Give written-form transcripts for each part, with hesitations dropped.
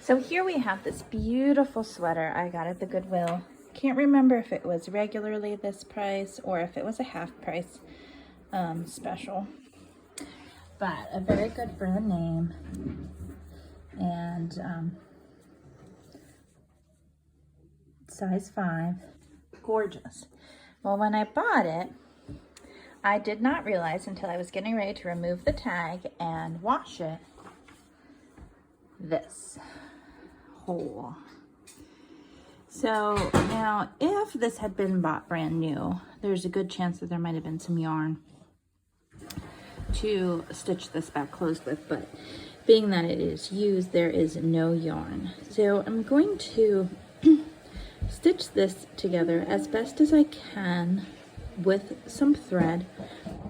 So here we have this beautiful sweater I got at the Goodwill. Can't remember if it was regularly this price or if it was a half price special, but a very good brand name, and size 5, gorgeous. Well, when I bought it, I did not realize until I was getting ready to remove the tag and wash it, this hole. So now if this had been bought brand new, there's a good chance that there might have been some yarn to stitch this back closed with, but being that it is used, there is no yarn. So I'm going to stitch this together as best as I can with some thread.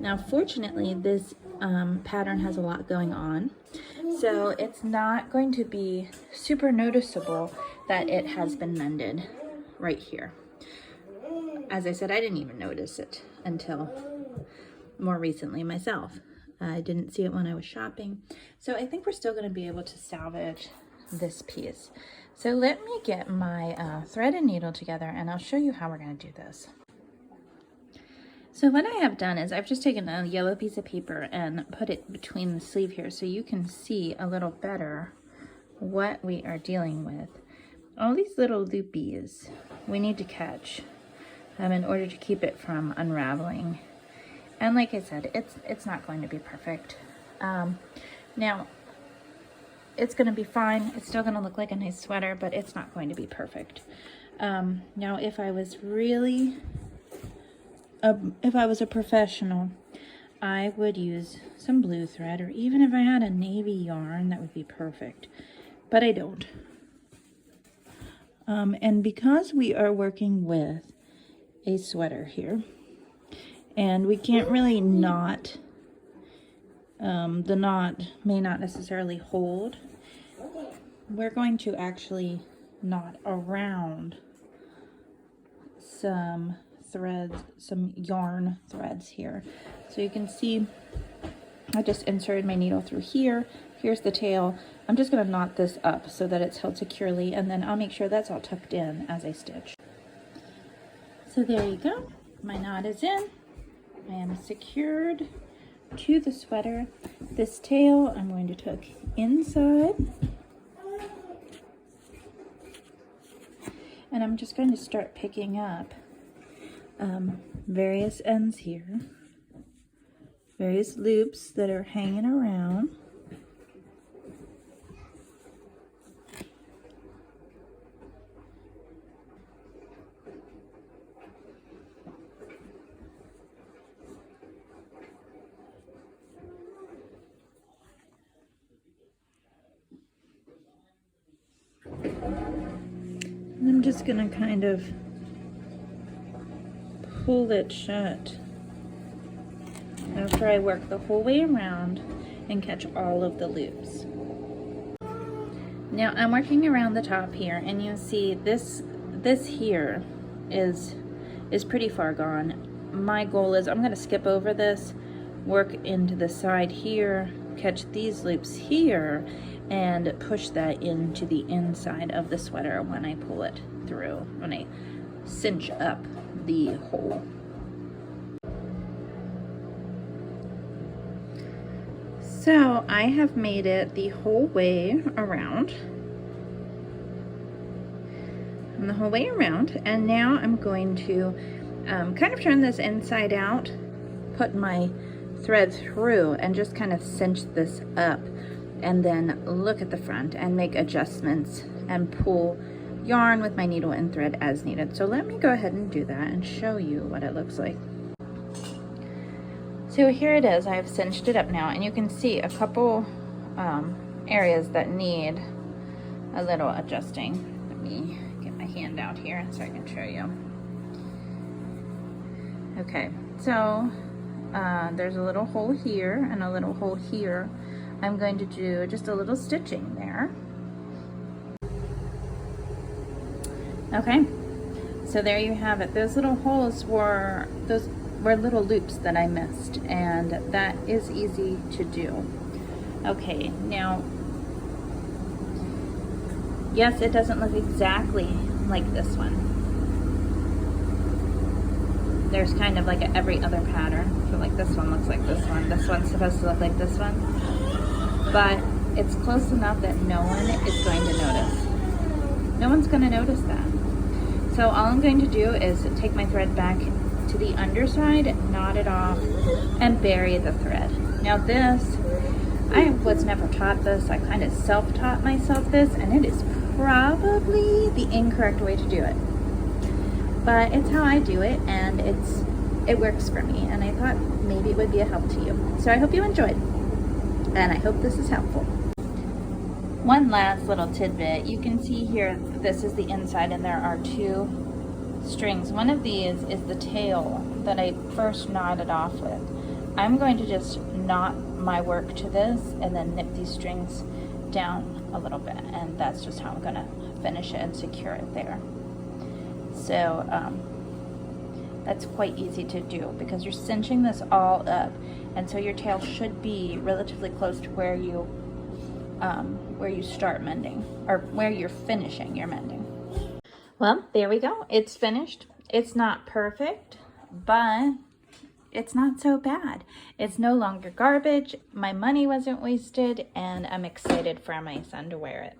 Now fortunately this pattern has a lot going on, so it's not going to be super noticeable that it has been mended right here. As I said, I didn't even notice it until more recently myself. I didn't see it when I was shopping. So I think we're still going to be able to salvage this piece. So let me get my thread and needle together and I'll show you how we're going to do this. So what I have done is I've just taken a yellow piece of paper and put it between the sleeve here so you can see a little better what we are dealing with. All these little loopies we need to catch in order to keep it from unraveling. And like I said, it's not going to be perfect. Now, it's going to be fine. It's still going to look like a nice sweater, but it's not going to be perfect. Now, if I was really, if I was a professional, I would use some blue thread, or even if I had a navy yarn, that would be perfect. But I don't. And because we are working with a sweater here, and we can't really knot, the knot may not necessarily hold, we're going to actually knot around some threads, some yarn threads here. So you can see I just inserted my needle through here. Here's the tail. I'm just going to knot this up so that it's held securely, and then I'll make sure that's all tucked in as I stitch. So there you go. My knot is in. I am secured to the sweater. This tail I'm going to tuck inside. And I'm just going to start picking up various ends here. Various loops that are hanging around. And I'm just going to kind of pull it shut after I work the whole way around and catch all of the loops. Now I'm working around the top here, and you see this here is pretty far gone. My goal is I'm going to skip over this, work into the side here, catch these loops here, and push that into the inside of the sweater when I pull it through, when I cinch up the hole. So I have made it the whole way around. And the whole way around, and now I'm going to kind of turn this inside out, put my thread through, and just kind of cinch this up, and then look at the front and make adjustments and pull yarn with my needle and thread as needed. So let me go ahead and do that and show you what it looks like. So here it is. I've cinched it up now, and you can see a couple areas that need a little adjusting. Let me get my hand out here so I can show you. Okay, so there's a little hole here and a little hole here. I'm going to do just a little stitching there. Okay, so there you have it. Those little holes were little loops that I missed, and that is easy to do. Okay, now Yes, it doesn't look exactly like this one. There's kind of like every other pattern. So like this one looks like this one. This one's supposed to look like this one. But it's close enough that no one is going to notice. No one's going to notice that. So all I'm going to do is take my thread back to the underside, knot it off, and bury the thread. Now this, I was never taught this. I kind of self-taught myself this, and it is probably the incorrect way to do it. But it's how I do it, and it works for me, and I thought maybe it would be a help to you. So I hope you enjoyed, and I hope this is helpful. One last little tidbit. You can see here, this is the inside, and there are two strings. One of these is the tail that I first knotted off with. I'm going to just knot my work to this and then nip these strings down a little bit, and that's just how I'm going to finish it and secure it there. So that's quite easy to do because you're cinching this all up, and so your tail should be relatively close to where you start mending, or where you're finishing your mending. Well, there we go. It's finished. It's not perfect, but it's not so bad. It's no longer garbage. My money wasn't wasted, and I'm excited for my son to wear it.